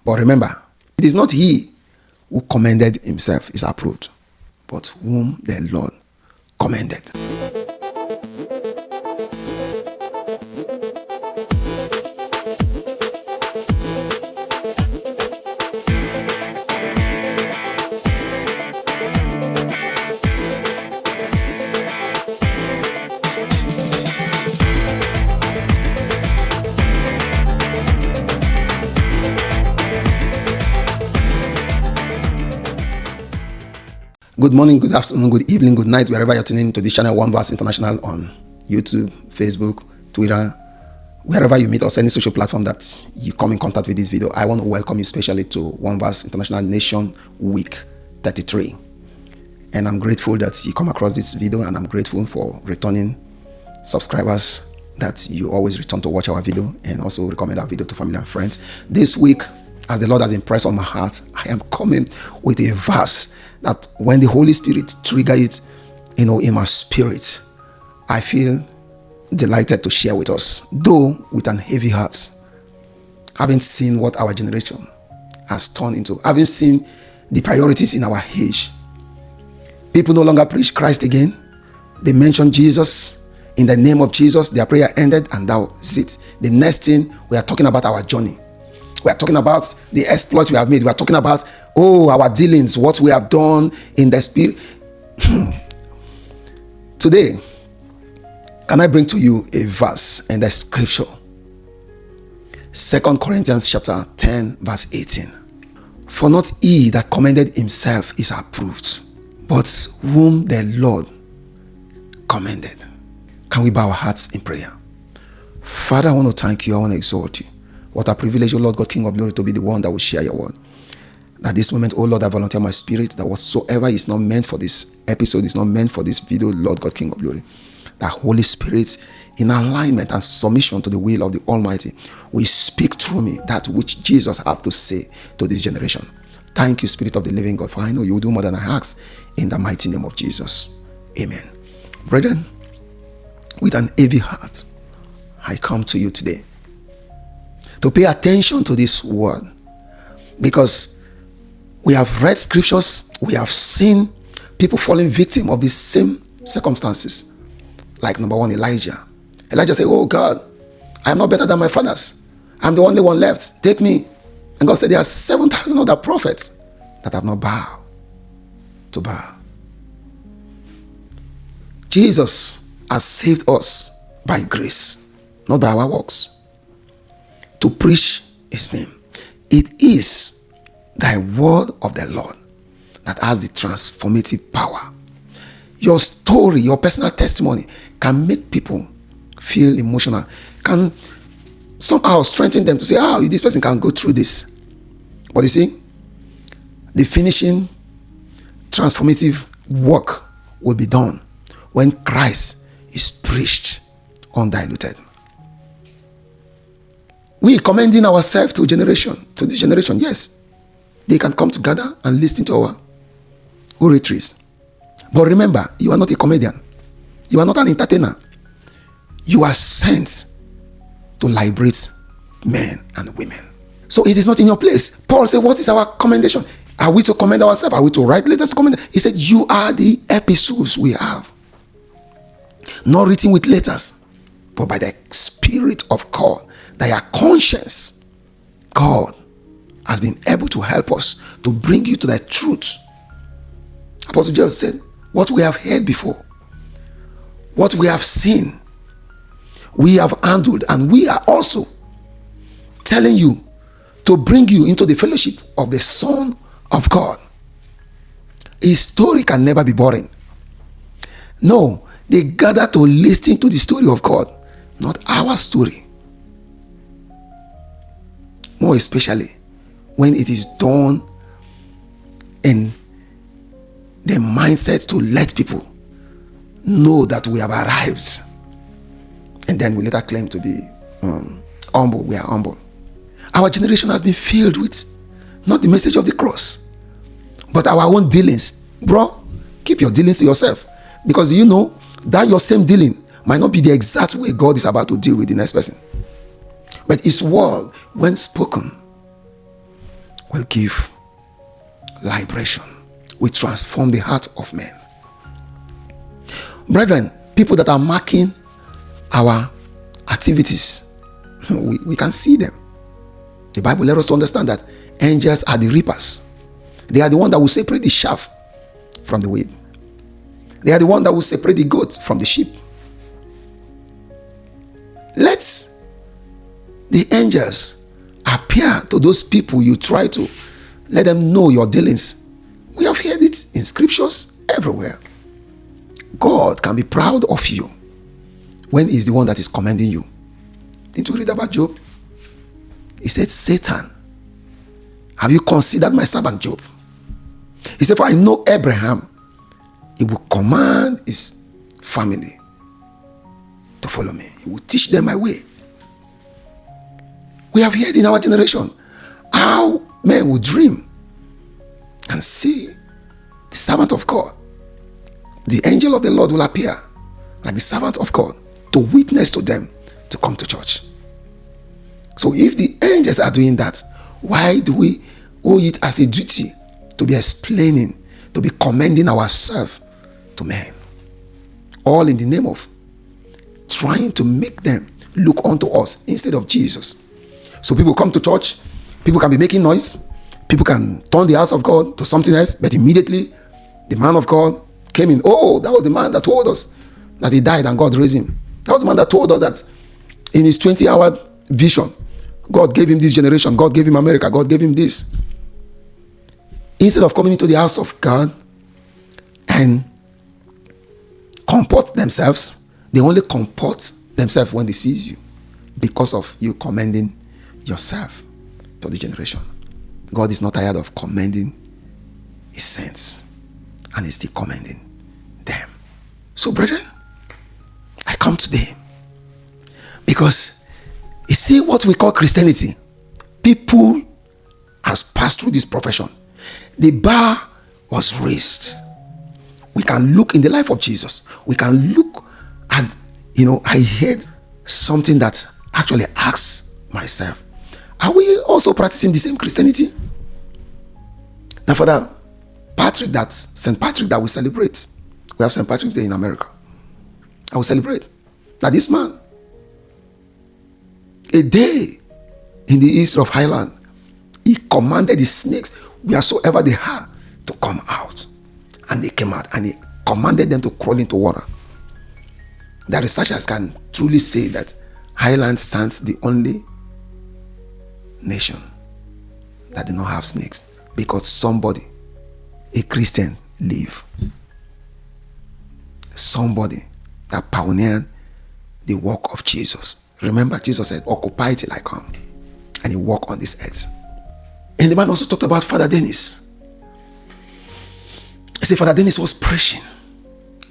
But remember, it is not he who commended himself is approved, but whom the Lord commended. Good morning, good afternoon, good evening, good night, wherever you're tuning into this channel, OneVerse International, on YouTube, Facebook, Twitter, wherever you meet us, any social platform that you come in contact with this video. I want to welcome you especially to OneVerse International Nation Week 33. And I'm grateful that you come across this video, and I'm grateful for returning subscribers that you always return to watch our video and also recommend our video to family and friends. This week, as the Lord has impressed on my heart, I am coming with a verse that when the Holy Spirit trigger it, in my spirit, I feel delighted to share with us, though with an heavy heart, having seen what our generation has turned into, having seen the priorities in our age. People no longer preach Christ again. They mention Jesus. In the name of Jesus, their prayer ended, and that was it. The next thing, we are talking about our journey. We are talking about the exploit we have made. We are talking about, our dealings, what we have done in the spirit. Today, can I bring to you a verse in the scripture? 2 Corinthians chapter 10, verse 18. For not he that commended himself is approved, but whom the Lord commended. Can we bow our hearts in prayer? Father, I want to thank you. I want to exalt you. What a privilege, O Lord God, King of glory, to be the one that will share your word. At this moment, O Lord, I volunteer my spirit that whatsoever is not meant for this episode, is not meant for this video, Lord God, King of glory, that Holy Spirit, in alignment and submission to the will of the Almighty, will speak through me that which Jesus have to say to this generation. Thank you, Spirit of the living God, for I know you will do more than I ask, in the mighty name of Jesus. Amen. Brethren, with an heavy heart, I come to you today to pay attention to this word, because we have read scriptures, we have seen people falling victim of the same circumstances. Like number one, Elijah. Elijah said, oh God, I am not better than my fathers. I'm the only one left. Take me. And God said, there are 7,000 other prophets that have not bowed to Baal. Jesus has saved us by grace, not by our works, to preach his name. It is thy word of the Lord that has the transformative power. Your story, your personal testimony can make people feel emotional, can somehow strengthen them to say, this person can go through this. But you see, the finishing transformative work will be done when Christ is preached undiluted. We commending ourselves to this generation. Yes, they can come together and listen to our oratories. But remember, you are not a comedian. You are not an entertainer. You are sent to liberate men and women. So it is not in your place. Paul said, what is our commendation? Are we to commend ourselves? Are we to write letters to commend? He said, you are the epistles we have. Not written with letters, but by the Spirit of God, that your conscience, God has been able to help us to bring you to the truth. Apostle John said, what we have heard before, what we have seen, we have handled, and we are also telling you to bring you into the fellowship of the Son of God. His story can never be boring. No, they gather to listen to the story of God, not our story. More especially when it is done in the mindset to let people know that we have arrived, and then we later claim to be humble. We are humble. Our generation has been filled with not the message of the cross, but our own dealings. Bro, keep your dealings to yourself, because you know that your same dealing might not be the exact way God is about to deal with the next person. But his word, when spoken, will give liberation, will transform the heart of men. Brethren, people that are marking our activities, we can see them. The Bible let us to understand that angels are the reapers. They are the one that will separate the chaff from the wheat. They are the one that will separate the goat from the sheep. Let the angels appear to those people you try to let them know your dealings. We have heard it in scriptures everywhere. God can be proud of you when he's the one that is commending you. Didn't you read about Job? He said, Satan, have you considered my servant Job? He said, for I know Abraham, he will command his family to follow me. He will teach them my way. We have heard in our generation how men will dream and see the servant of God. The angel of the Lord will appear like the servant of God to witness to them to come to church. So if the angels are doing that, why do we owe it as a duty to be explaining, to be commending ourselves to men? All in the name of trying to make them look unto us instead of Jesus. So people come to church, people can be making noise, people can turn the house of God to something else, but immediately the man of God came in. Oh, that was the man that told us that he died and God raised him. That was the man that told us that in his 20-hour vision, God gave him this generation, God gave him America, God gave him this. Instead of coming into the house of God and comport themselves, they only comport themselves when they see you because of you commending yourself to the generation. God is not tired of commending his saints, and he's still commending them. So, brethren, I come today because you see what we call Christianity. People has passed through this profession. The bar was raised. We can look in the life of Jesus. We can look at, I heard something that actually asks myself, are we also practicing the same Christianity? Now, for that St. Patrick that we celebrate, we have St. Patrick's Day in America. I will celebrate that this man, a day in the east of Highland, he commanded the snakes, wheresoever they are, to come out. And they came out, and he commanded them to crawl into water. The researchers can truly say that Highland stands the only nation that do not have snakes, because somebody, a Christian, live. Somebody that pioneered the work of Jesus. Remember, Jesus said, occupy till I come. And he walked on this earth. And the man also talked about Father Dennis. He said Father Dennis was preaching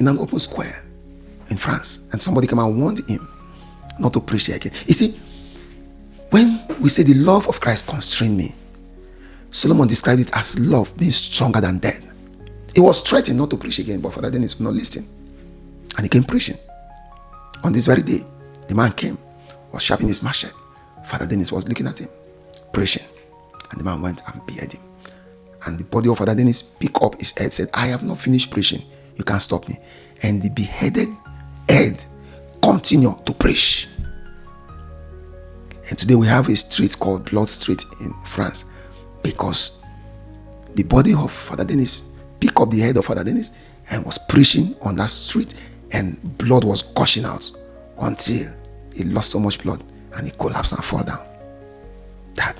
in an open square in France. And somebody came and warned him not to preach there again. You see, when we say the love of Christ constrained me, Solomon described it as love being stronger than death. He was threatened not to preach again, but Father Dennis would not listen. And he came preaching. On this very day, the man came, was sharpening his machete. Father Dennis was looking at him, preaching. And the man went and beheaded him. And the body of Father Dennis picked up his head, said, I have not finished preaching. You can't stop me. And the beheaded head continued to preach. And today we have a street called Blood Street in France, because the body of Father Dennis picked up the head of Father Dennis and was preaching on that street, and blood was gushing out until he lost so much blood and he collapsed and fell down. That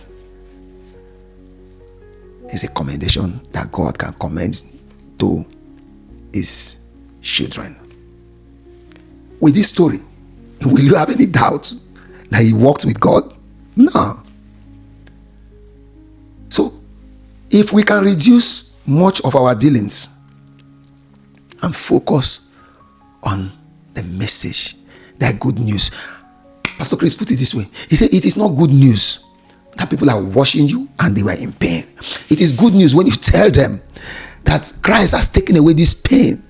is a commendation that God can commend to his children. With this story, will you have any doubt that he walked with God? No. So, if we can reduce much of our dealings and focus on the message, that good news. Pastor Chris put it this way. He said, it is not good news that people are washing you and they were in pain. It is good news when you tell them that Christ has taken away this pain,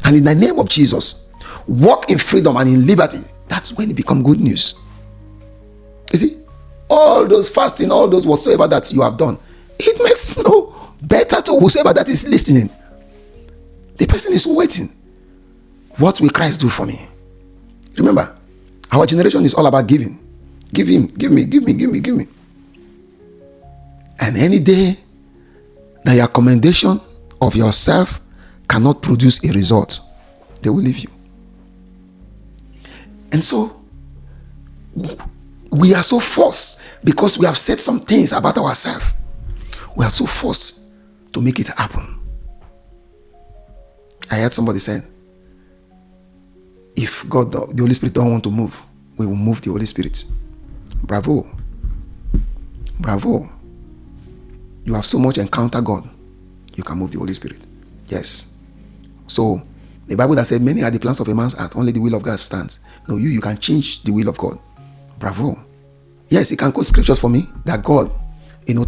and in the name of Jesus, walk in freedom and in liberty. That's when it becomes good news. You see, all those fasting, all those whatsoever that you have done, it makes no better to whosoever that is listening. The person is waiting. What will Christ do for me? Remember, our generation is all about giving. Give him, give me, give me, give me, give me. And any day that your commendation of yourself cannot produce a result, they will leave you. And so, we are so forced because we have said some things about ourselves. We are so forced to make it happen. I heard somebody say, if God, the Holy Spirit don't want to move, we will move the Holy Spirit. Bravo. Bravo. You have so much encounter God, you can move the Holy Spirit. Yes. So, the Bible that said, many are the plans of a man's heart, only the will of God stands. No, you can change the will of God. Bravo. Yes, he can quote scriptures for me that God,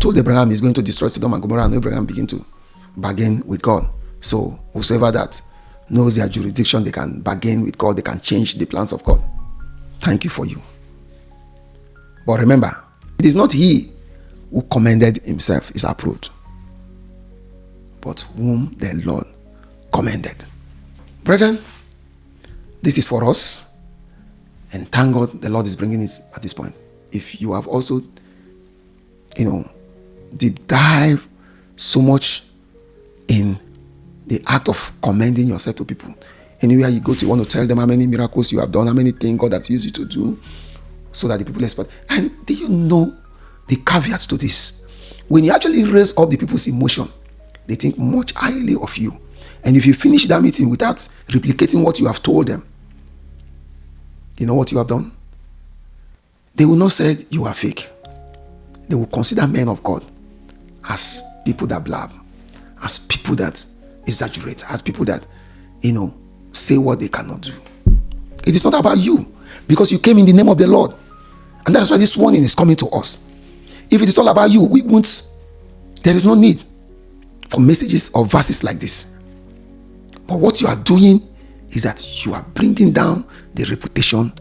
told Abraham he's going to destroy Sodom and Gomorrah, and Abraham began to bargain with God. So, whosoever that knows their jurisdiction, they can bargain with God, they can change the plans of God. Thank you for you. But remember, it is not he who commended himself is approved, but whom the Lord commended. Brethren, this is for us, and thank God the Lord is bringing it at this point. If you have also, deep dive so much in the act of commending yourself to people. Anywhere you go to, you want to tell them how many miracles you have done, how many things God has used you to do, so that the people expect. And do you know the caveats to this? When you actually raise up the people's emotion, they think much highly of you. And if you finish that meeting without replicating what you have told them, you know what you have done? They will not say you are fake. They will consider men of God as people that blab, as people that exaggerate, as people that, say what they cannot do. It is not about you, because you came in the name of the Lord. And that's why this warning is coming to us. If it is all about you, there is no need for messages or verses like this. But what you are doing is that you are bringing down the reputation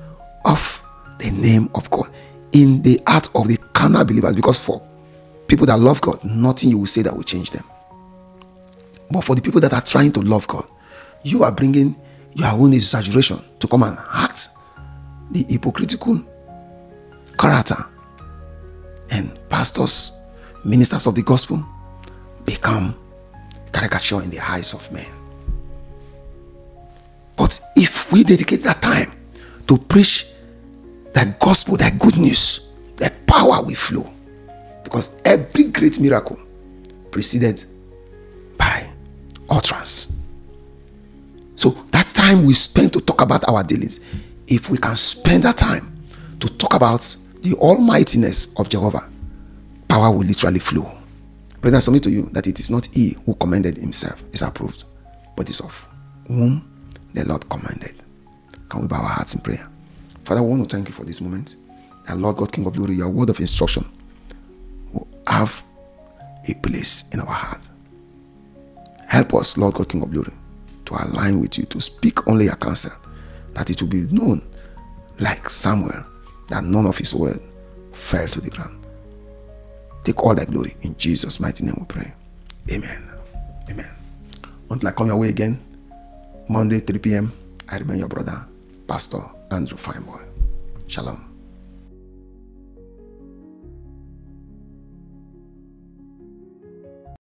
of the name of God in the heart of the carnal believers, because for people that love God, nothing you will say that will change them. But for the people that are trying to love God, you are bringing your own exaggeration to come and act the hypocritical character. And pastors, ministers of the gospel become caricature in the eyes of men. But if we dedicate that time to preach that gospel, that good news, that power will flow. Because every great miracle preceded by utterance. So that time we spend to talk about our dealings, if we can spend that time to talk about the almightiness of Jehovah, power will literally flow. Brethren, I submit to you that it is not he who commended himself is approved, but is of whom the Lord commended. Can we bow our hearts in prayer? Father, we want to thank you for this moment. And Lord God, King of glory, your word of instruction will have a place in our heart. Help us, Lord God, King of glory, to align with you, to speak only your counsel, that it will be known, like Samuel, that none of his word fell to the ground. Take all that glory. In Jesus' mighty name we pray. Amen. Amen. Until I come your way again, Monday, 3 p.m., I remain your brother, Pastor Andrew Fyneboy. Shalom.